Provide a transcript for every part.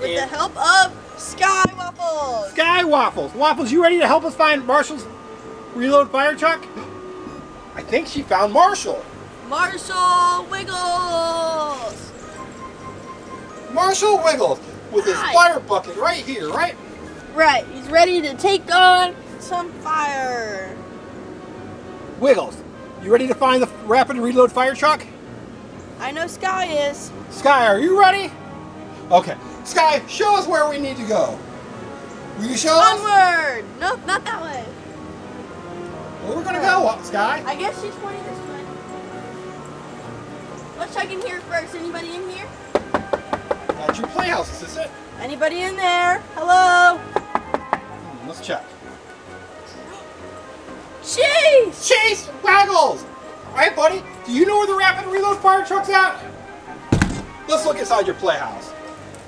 With the help of Skye Waffles. Skye Waffles. Waffles, you ready to help us find Marshall's reload fire truck? I think she found Marshall. Marshall Wiggles. Marshall Wiggles with his fire bucket right here, right? Right. He's ready to take on some fire. Wiggles, you ready to find the rapid reload fire truck? I know Skye is. Skye, are you ready? Okay. Skye, show us where we need to go. Will you show us? Onward! Nope, not that way. Where we're gonna go, Skye? I guess she's pointing this way. Let's check in here first. Anybody in here? That's your playhouse, is this it? Anybody in there? Hello? Let's check. Chase! Chase Waggles! Alright, buddy, do you know where the rapid reload fire truck's at? Let's look inside your playhouse.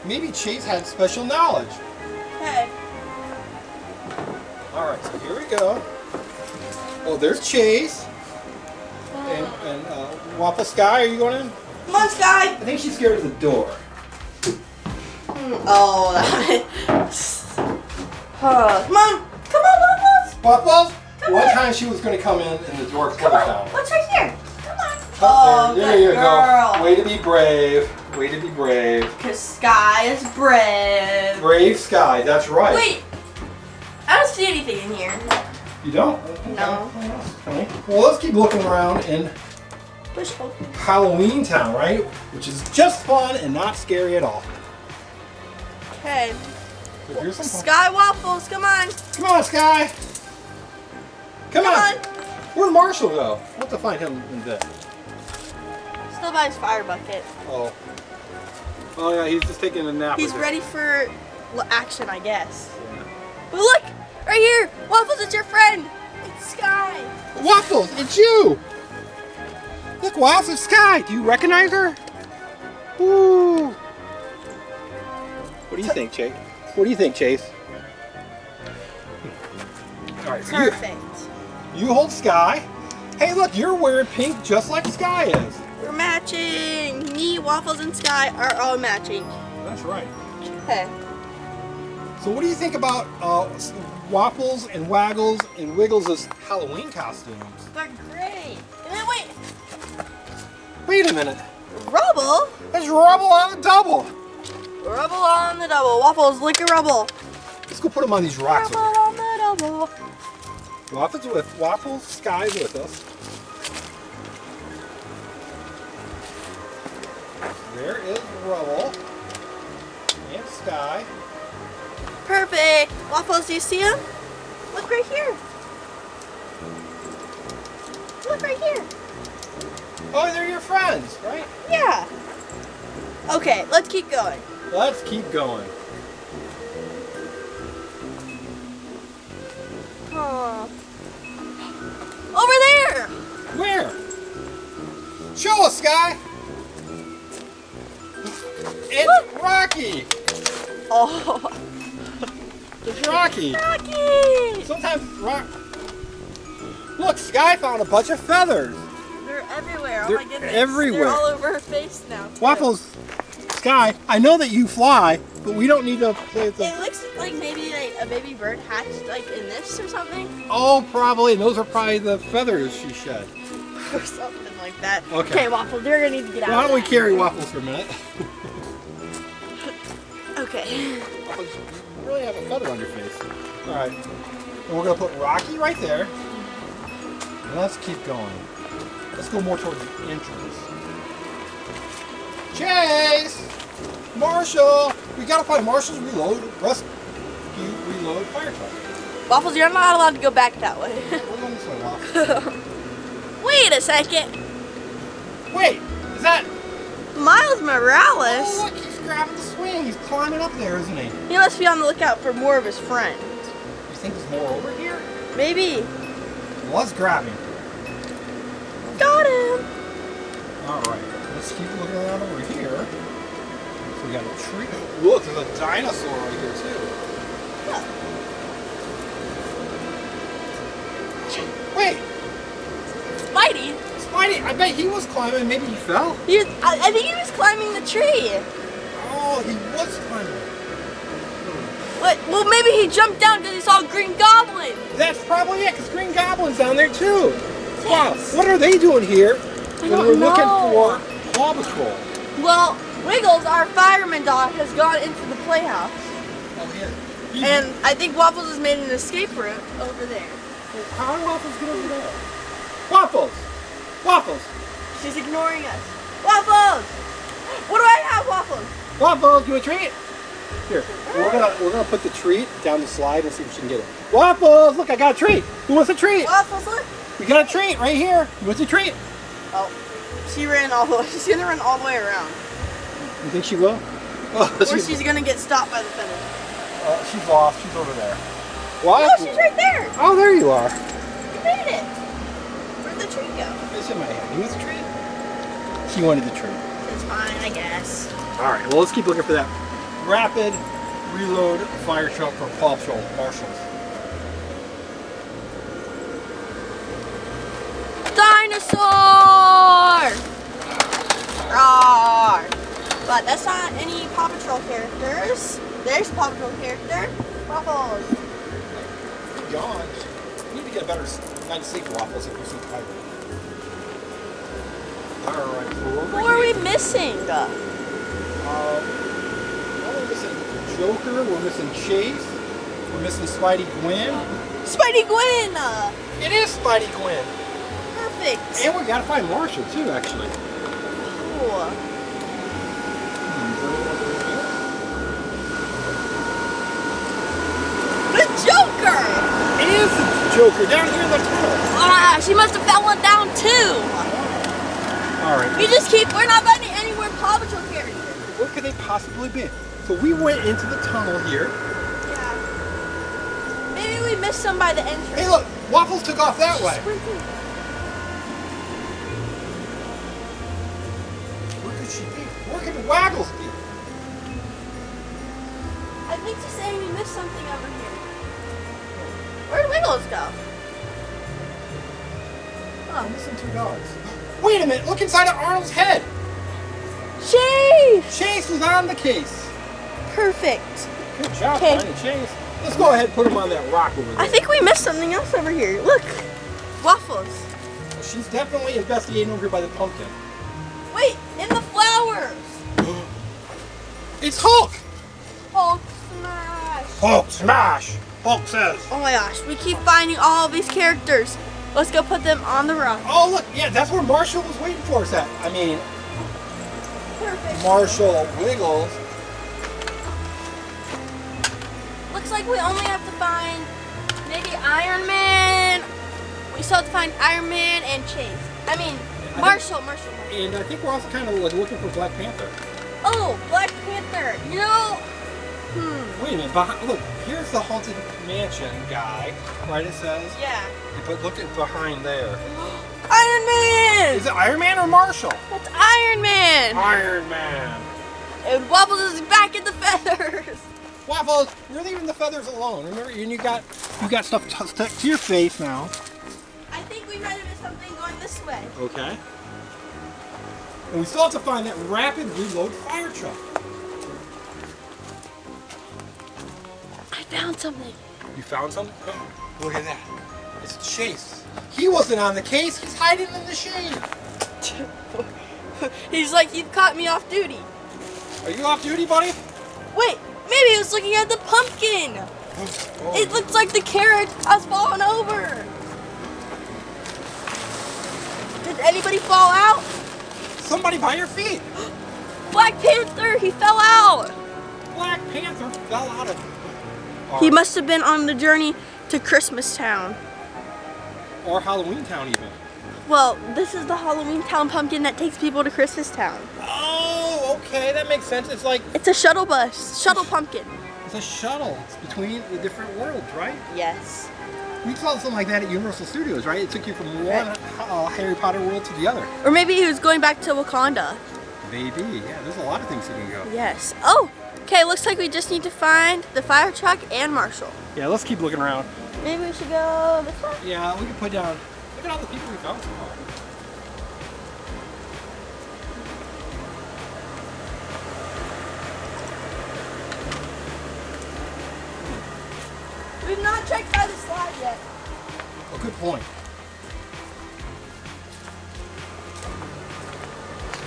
Maybe Chase had special knowledge. Okay. Alright, so here we go. Oh, there's Chase. And Waffle Skye, are you going in? Come on, Skye! I think she's scared of the door. Oh, come on! Come on, Waffles! Waffles? Come One here. time she was going to come in and the door closed Come on! down. What's right here? Come on! Oh, there good you girl. go. Way to be brave. Way to be brave. Because Skye is brave. Brave Skye, that's right. Wait! I don't see anything in here. You don't? No. Okay. Well, let's keep looking around in Push open. Halloween Town, right? Which is just fun and not scary at all. Okay. So here's some fun. Skye Waffles, come on! Come on, Skye! Come on! on! Where'd Marshall go? We'll have to find him in a bit. Still by his fire bucket. Oh. Oh yeah, he's just taking a nap. He's right ready for action, I guess. there. Yeah. But look! Right here! Waffles, it's your friend! It's Skye! Waffles, it's you! Look, Waffles, it's Skye. Do you recognize her? Ooh. What do you think, Chase? What do you think, Chase? All right, so Perfect. you hold Skye. Hey, look, you're wearing pink just like Skye is. We're matching! Me, Waffles, and Skye are all matching. That's right. Okay. So what do you think about Waffles and Waggles and Wiggles' Halloween costumes? They're great! And then wait! Wait a minute. Rubble? There's Rubble on the double. Rubble on the double. Waffles, lick your rubble. Let's go put them on these rocks. Rubble on the double. Waffles, Skye's with us. There is Rubble and Skye. Perfect. Waffles, do you see him? Look right here. Look right here. Oh, they're your friends, right? Yeah. Okay, let's keep going. Let's keep going. Huh. Over there. Where? Show us, Skye. It's Rocky. Oh. It's Rocky. Rocky. Sometimes Look, Skye found a bunch of feathers. They're everywhere. They're oh my goodness. everywhere. They're all over her face now. too. Waffles, Skye, I know that you fly, but we don't need to play with It the... looks like maybe like a baby bird hatched like in this or something. Oh, probably. Those are probably the feathers she shed. Or something like that. Okay. Waffles, you're gonna need to get out. Why don't we of carry Waffles for a minute? that. Okay. Waffles, you really have a feather on your face. All right. And we're going to put Rocky right there. And let's keep going. Let's go more towards the entrance. Chase! Marshall! We got to find Marshall's reload fire truck. Waffles, you're not allowed to go back that way. We're going this way, Waffles. Wait a second. Wait, is that... Miles Morales? Oh, look, he's grabbing the swing. He's climbing up there, isn't he? He must be on the lookout for more of his friends. You think there's more over here? Maybe. Well, let's grab him. Got him. All right, let's keep looking around over here. So we got a tree. Look, there's a dinosaur right here too. Wait, Spidey? Spidey, I bet he was climbing. Maybe he fell. I think he was climbing the tree. Oh, he was climbing. What? Well, maybe he jumped down because he saw Green Goblin. That's probably it, because Green Goblin's down there too. Wow, Yes. what are they doing here when we're don't looking know. for Paw Patrol? Well, Wiggles, our fireman dog, has gone into the playhouse. Oh, yeah. And I think Waffles has made an escape route over there. How did Waffles get over there? Waffles! Waffles! She's ignoring us. Waffles! What do I have, Waffles? Waffles, you want a treat? Here, we're gonna put the treat down the slide and see if she can get it. Waffles, look, I got a treat. Who wants a treat? Waffles, look. We got a treat right here. You want a treat? Oh, she ran all the way. She's gonna run all the way around. You think she will? Oh, Or she's gonna get stopped by the feathers. she's lost. She's over there. What? No, she's right there. Oh, there you are. You made it. Where'd the treat go? It's in my hand. You want the treat? She wanted the treat. It's fine, I guess. All right, well, let's keep looking for that rapid reload fire truck for Paw Patrol marshals. Dinosaur! Roar! But that's not any Paw Patrol characters. There's Paw Patrol character. Waffles. Yawn. We need to get a better night's sleep, Waffles, if we're so tired. All right, so Who are we missing? Well, we're missing Joker, we're missing Chase, we're missing Spidey Gwen. Spidey Gwen! It is Spidey Gwen. Perfect. And we gotta find Marshall too, actually. Cool. The Joker! It is the Joker down here in the tunnel. Ah, she must have fallen down too. All right. We're not finding any more Paw Patrol characters. Where could they possibly be? So we went into the tunnel here. Yeah. Maybe we missed some by the entrance. Hey, look, Waffles took off that way. Where could she be? Where could Waggles be? I think she's saying we missed something over here. Where'd Wiggles go? I'm missing two dogs. Wait a minute, look inside of Arnold's head. Chase! Chase was on the case. Perfect. Good job Okay. finding Chase. Let's go ahead and put him on that rock over there. I think we missed something else over here. Look. Waffles. Well, she's definitely investigating over here by the pumpkin. Wait, in the flowers. It's Hulk! Hulk smash. Hulk smash! Hulk says. Oh my gosh, we keep finding all of these characters. Let's go put them on the rock. Oh look, yeah, that's where Marshall was waiting for us at. I mean, Perfect. Marshall Wiggles. Looks like we only have to find maybe Iron Man. We still have to find Iron Man and Chase. I mean, Marshall. And I think we're also kind of like looking for Black Panther. Oh, Black Panther. You know, Wait a minute, look, here's the Haunted Mansion guy, right, it says? yeah. But look at behind there. Iron Man! Is it Iron Man or Marshall? That's Iron Man! Iron Man. And Waffles is back in the feathers! Waffles, you're leaving the feathers alone. Remember, and you got stuff stuck to your face now. I think we might have missed something going this way. Okay. And we still have to find that rapid reload fire truck. I found something. You found something? Oh, look at that. It's Chase. He wasn't on the case. He's hiding in the shade. He's like, you've caught me off duty. Are you off duty, buddy? Wait, maybe he was looking at the pumpkin. Oh. It looks like the carrot has fallen over. Did anybody fall out? Somebody by your feet. Black Panther, he fell out. Black Panther fell out of. He must have been on the journey to Christmas Town. Or Halloween Town, even. Well, this is the Halloween Town pumpkin that takes people to Christmas Town. Oh, okay, that makes sense. It's like It's a shuttle bus, shuttle pumpkin. it's a shuttle. It's between the different worlds, right? Yes. We saw something like that at Universal Studios, right? It took you from one Harry Potter world to the other. Or maybe he was going back to Wakanda. Maybe, yeah. There's a lot of things you can go. Yes. Oh, okay, looks like we just need to find the fire truck and Marshall. Yeah, let's keep looking around. Maybe we should go this way? Yeah, we can put down. Look at all the people we found so far. We've not checked by the slide yet. Oh, good point.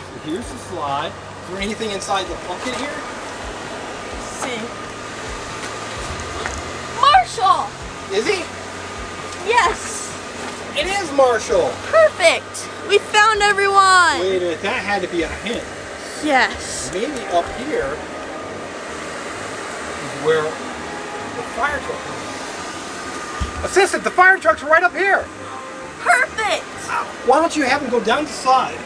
So here's the slide. Is there anything inside the pumpkin here? See. Marshall! Is he? Yes! It is Marshall! Perfect! We found everyone! Wait a minute, that had to be a hint. Yes. Maybe up here is where the fire truck is. Assistant, the fire truck's right up here! Perfect! Why don't you have him go down the slide?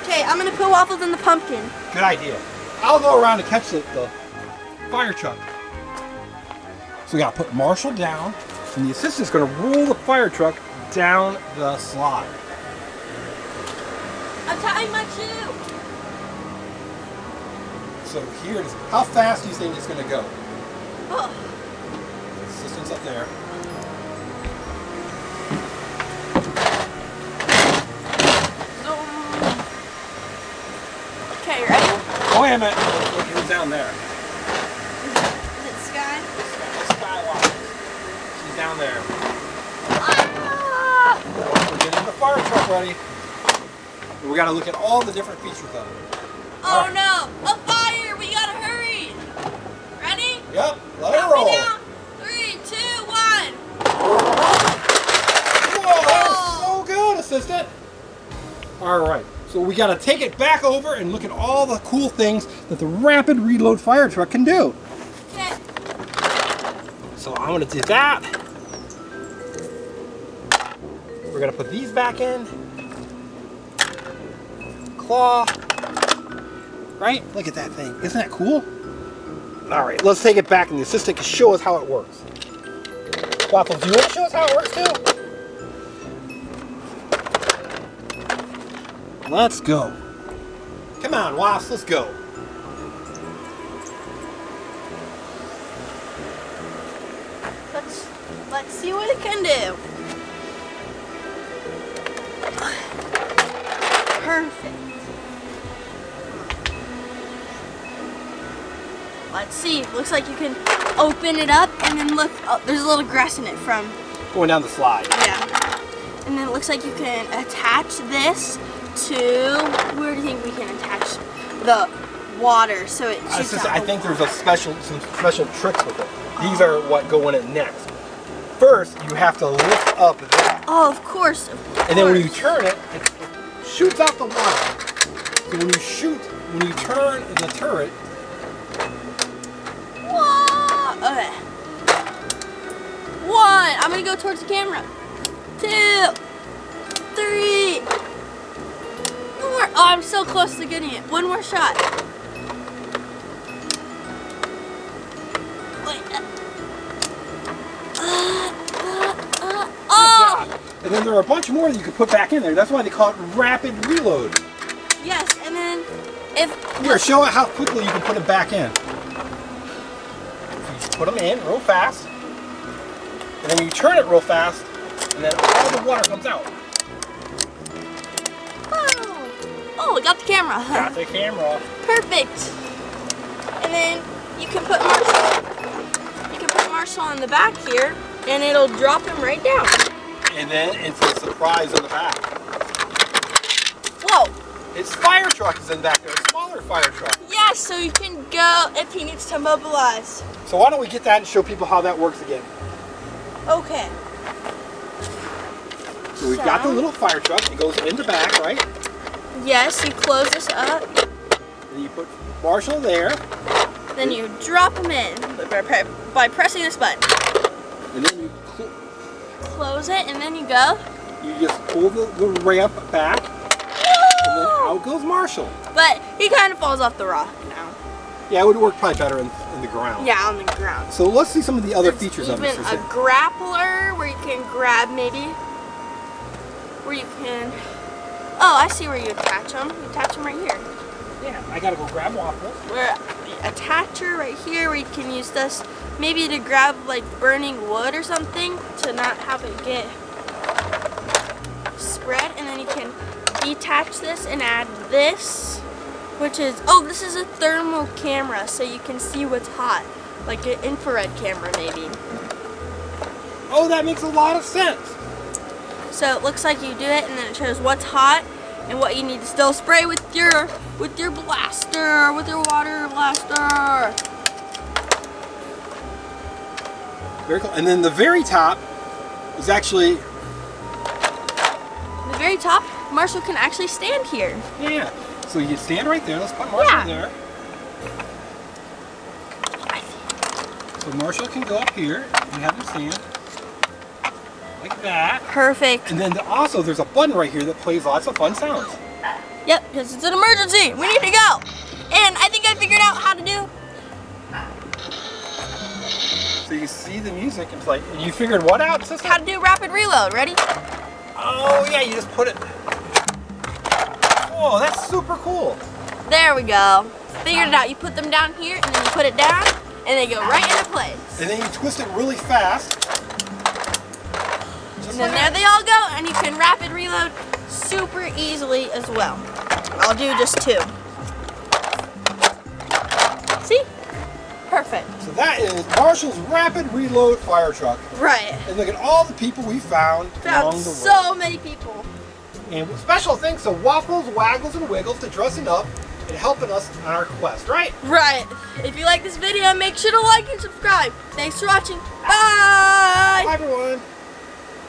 Okay, I'm gonna put Waffles in the pumpkin. Good idea. I'll go around and catch the fire truck. So we gotta put Marshall down, and the assistant's gonna roll the fire truck down the slide. I'm tying my shoe. So here it is. How fast do you think it's gonna go? Oh. Assistant's up there. Okay, ready? Oh, wait a minute. Look who's down there. Is it Skye? Skye Waffles. She's down there. Ah! We're getting the fire truck ready. We gotta look at all the different features of it. Oh right. no! A fire! We gotta hurry! Ready? Yep, let it Count roll. me down. 3, 2, 1. Whoa, that was so good, assistant. All right, so we gotta take it back over and look at all the cool things that the rapid reload fire truck can do. Okay. So I'm gonna do that. We're gonna put these back in. Claw. Right? Look at that thing. Isn't that cool? All right, let's take it back and the assistant can show us how it works. Waffles, do you want to show us how it works too? Let's go. Come on, Waffles, let's go. Let's see what it can do. Perfect. Let's see. Looks like you can open it up and then look. Oh, there's a little grass in it from. Going down the slide. Yeah. And then it looks like you can attach this to. Where do you think we can attach the water so it shoots out? I think there's some special tricks with it. These are what go in it next. First, you have to lift up that. Oh, of course. And then when you turn it, it shoots out the water. So when you turn the turret. Whoa! Okay. 1. I'm gonna go towards the camera. 2, 3. 4. Oh, I'm so close to getting it. One more shot. Wait. Oh! And then there are a bunch more that you can put back in there. That's why they call it rapid reload. Yes, and then if Here, show it how quickly you can put it back in. So you just put them in real fast. And then you turn it real fast. And then all the water comes out. oh, I got the camera. Got the camera. Perfect. And then you can put Marshall. You can put Marshall on the back here, and it'll drop him right down. And then it's a surprise in the back. Whoa. His fire truck is in back there, a smaller fire truck. Yes, so you can go if he needs to mobilize. So why don't we get that and show people how that works again. Okay. So we've got the little fire truck. It goes in the back, right? Yes, you close this up. And you put Marshall there. Then you drop him in by pressing this button. And then you Close it, and then you go. You just pull the ramp back, and then out goes Marshall. But he kind of falls off the rock now. Yeah, it would work probably better in the ground. Yeah, on the ground. So let's see some of the other There's features of it. even a grappler where you can grab maybe. Where you can. Oh, I see where you attach them. You attach them right here. Yeah, I gotta go grab Waffles. Where attacher right here where you can use this maybe to grab like burning wood or something to not have it get spread, and then you can detach this and add this, which is this is a thermal camera so you can see what's hot. Like an infrared camera, maybe. Oh, that makes a lot of sense. So it looks like you do it, and then it shows what's hot and what you need to still spray with your blaster, with your water blaster. Very cool. And then the very top is actually. The very top, Marshall can actually stand here. Yeah. So you stand right there. Let's put Marshall there. So Marshall can go up here and have him stand. Like that. Perfect. And then also there's a button right here that plays lots of fun sounds. Yep, because it's an emergency. We need to go. And I think I figured out how to do. So you see the music and play. And you figured what out, sister? How to do rapid reload. Ready? Oh yeah, you just put it. Oh, that's super cool. There we go. Figured it out. You put them down here, and then you put it down, and they go right into place. And then you twist it really fast. And then there they all go, and you can rapid reload super easily as well. I'll do just 2. See? Perfect. So that is Marshall's rapid reload fire truck. Right. And look at all the people we found along the way. So many people. And special thanks to Waffles, Waggles, and Wiggles for dressing up and helping us on our quest, right? Right. If you like this video, make sure to like and subscribe. Thanks for watching. Bye. Bye, everyone.